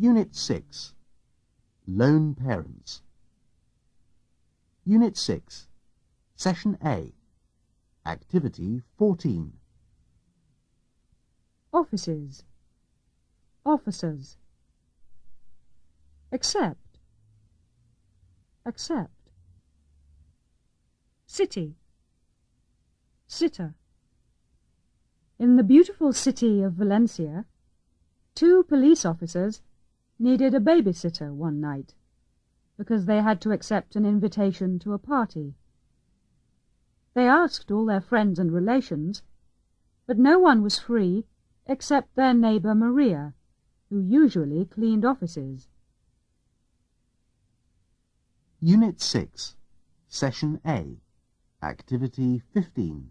Unit 6. Lone Parents. Unit 6. Session A. Activity 14. Offices. Officers. Accept. Accept. City. Sitter. In the beautiful city of Valencia, 2 police officers needed a babysitter one night because they had to accept an invitation to a party. They asked all their friends and relations, but no one was free except their neighbour Maria, who usually cleaned offices. Unit 6. Session A. Activity 15.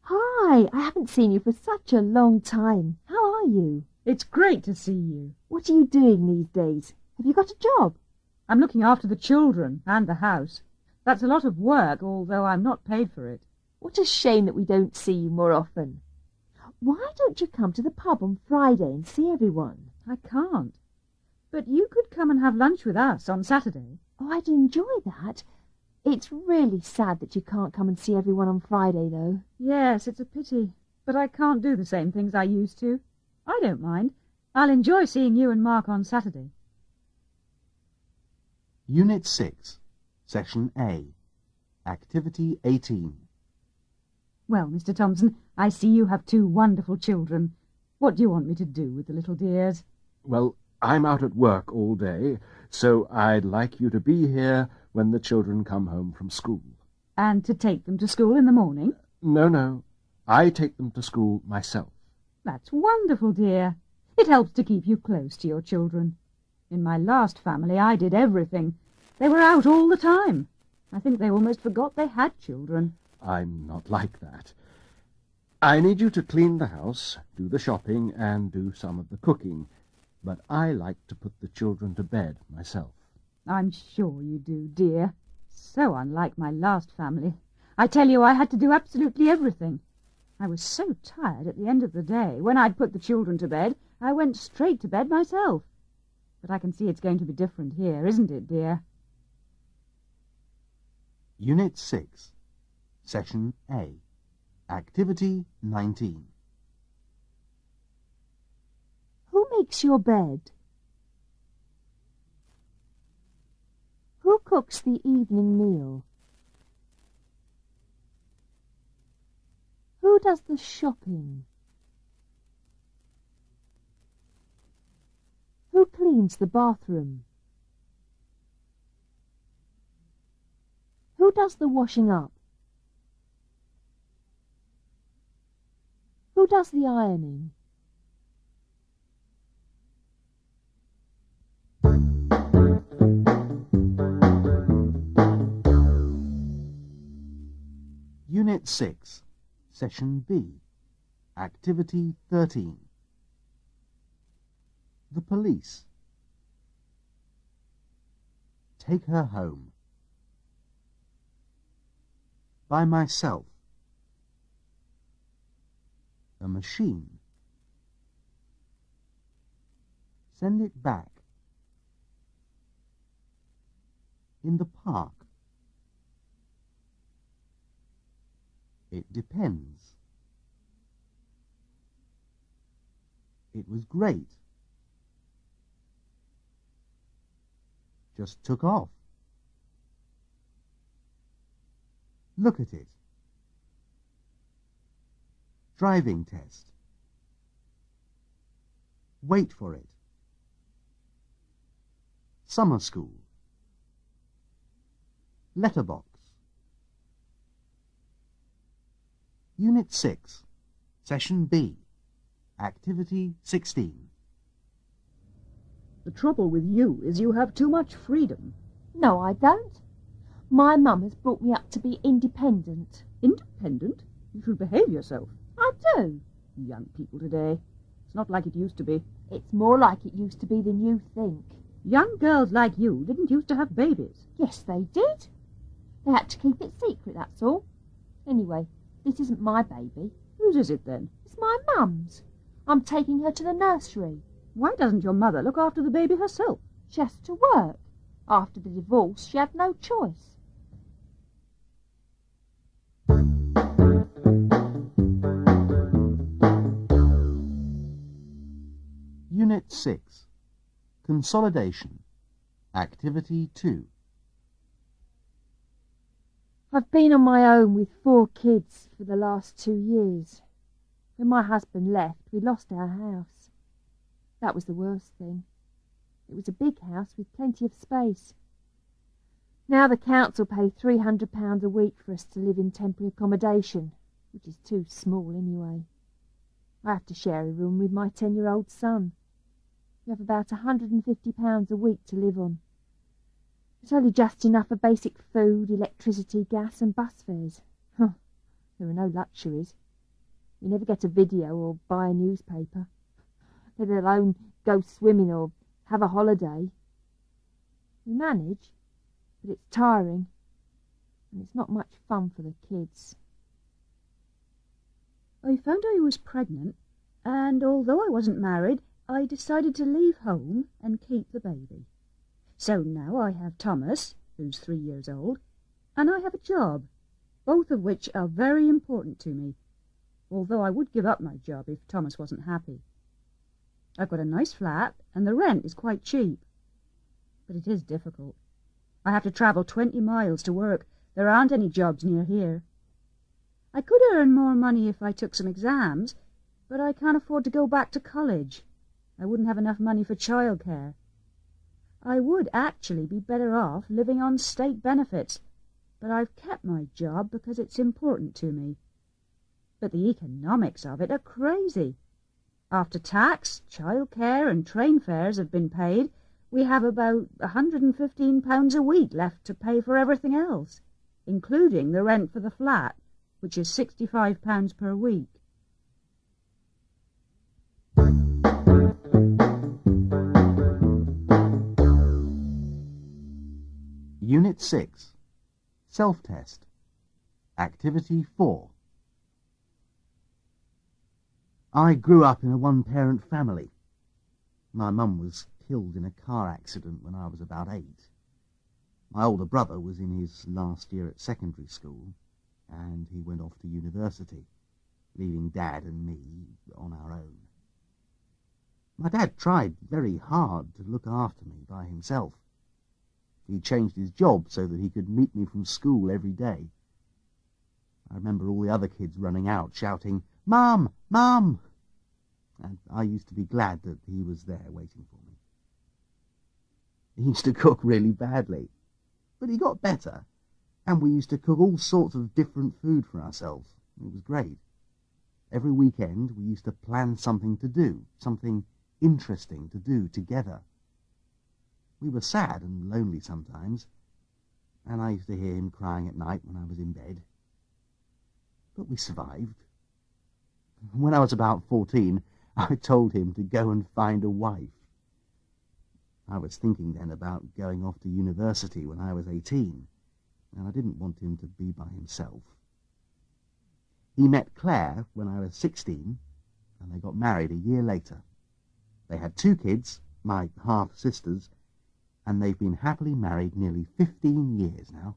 Hi, I haven't seen you for such a long time. How are you? It's great to see you. What are you doing these days? Have you got a job? I'm looking after the children and the house. That's a lot of work, although I'm not paid for it. What a shame that we don't see you more often. Why don't you come to the pub on Friday and see everyone? I can't. But you could come and have lunch with us on Saturday. Oh, I'd enjoy that. It's really sad that you can't come and see everyone on Friday, though. Yes, it's a pity. But I can't do the same things I used to. I don't mind. I'll enjoy seeing you and Mark on Saturday. Unit 6. Session A. Activity 18. Well, Mr. Thompson, I see you have 2 wonderful children. What do you want me to do with the little dears? Well, I'm out at work all day, so I'd like you to be here when the children come home from school. And to take them to school in the morning? No. I take them to school myself. That's wonderful, dear. It helps to keep you close to your children. In my last family, I did everything. They were out all the time. I think they almost forgot they had children. I'm not like that. I need you to clean the house, do the shopping, and do some of the cooking, but I like to put the children to bed myself. I'm sure you do, dear. So unlike my last family. I tell you, I had to do absolutely everything. I was so tired at the end of the day. When I'd put the children to bed, I went straight to bed myself. But I can see it's going to be different here, isn't it, dear? Unit 6. Session A. Activity 19. Who makes your bed? Who cooks the evening meal? Who does the shopping? Who cleans the bathroom? Who does the washing up? Who does the ironing? Unit 6. Session B. Activity 13. The police. Take her home. By myself. A machine. Send it back. In the park. It depends. It was great. Just took off. Look at it. Driving test. Wait for it. Summer school. Letterbox. Unit 6. Session B. Activity 16. The trouble with you is you have too much freedom. No, I don't. My mum has brought me up to be independent. Independent? You should behave yourself. I do. Young people today. It's not like it used to be. It's more like it used to be than you think. Young girls like you didn't used to have babies. Yes, they did. They had to keep it secret, that's all. Anyway, this isn't my baby. Whose is it then? It's my mum's. I'm taking her to the nursery. Why doesn't your mother look after the baby herself? She has to work. After the divorce, she had no choice. Unit 6. Consolidation. Activity 2. I've been on my own with 4 kids for the last 2 years. When my husband left, we lost our house. That was the worst thing. It was a big house with plenty of space. Now the council pay £300 a week for us to live in temporary accommodation, which is too small anyway. I have to share a room with my 10-year-old son. We have about £150 a week to live on. It's only just enough for basic food, electricity, gas and bus fares. There are no luxuries. We never get a video or buy a newspaper, let alone go swimming or have a holiday. We manage, but it's tiring, and it's not much fun for the kids. I found I was pregnant, and although I wasn't married, I decided to leave home and keep the baby. So now I have Thomas, who's 3 years old, and I have a job, both of which are very important to me, although I would give up my job if Thomas wasn't happy. I've got a nice flat, and the rent is quite cheap. But it is difficult. I have to travel 20 miles to work. There aren't any jobs near here. I could earn more money if I took some exams, but I can't afford to go back to college. I wouldn't have enough money for childcare. I would actually be better off living on state benefits, but I've kept my job because it's important to me. But the economics of it are crazy. After tax, childcare and train fares have been paid, we have about £115 a week left to pay for everything else, including the rent for the flat, which is £65 per week. Unit 6. Self-test. Activity 4. I grew up in a one-parent family. My mum was killed in a car accident when I was about 8. My older brother was in his last year at secondary school, and he went off to university, leaving Dad and me on our own. My dad tried very hard to look after me by himself. He changed his job so that he could meet me from school every day. I remember all the other kids running out, shouting, "Mum! Mum!" And I used to be glad that he was there waiting for me. He used to cook really badly, but he got better, and we used to cook all sorts of different food for ourselves. It was great. Every weekend we used to plan something to do, something interesting to do together. We were sad and lonely sometimes, and I used to hear him crying at night when I was in bed. But we survived. When I was about 14, I told him to go and find a wife. I was thinking then about going off to university when I was 18, and I didn't want him to be by himself. He met Claire when I was 16, and they got married a year later. They had 2 kids, my half-sisters, and they've been happily married nearly 15 years now.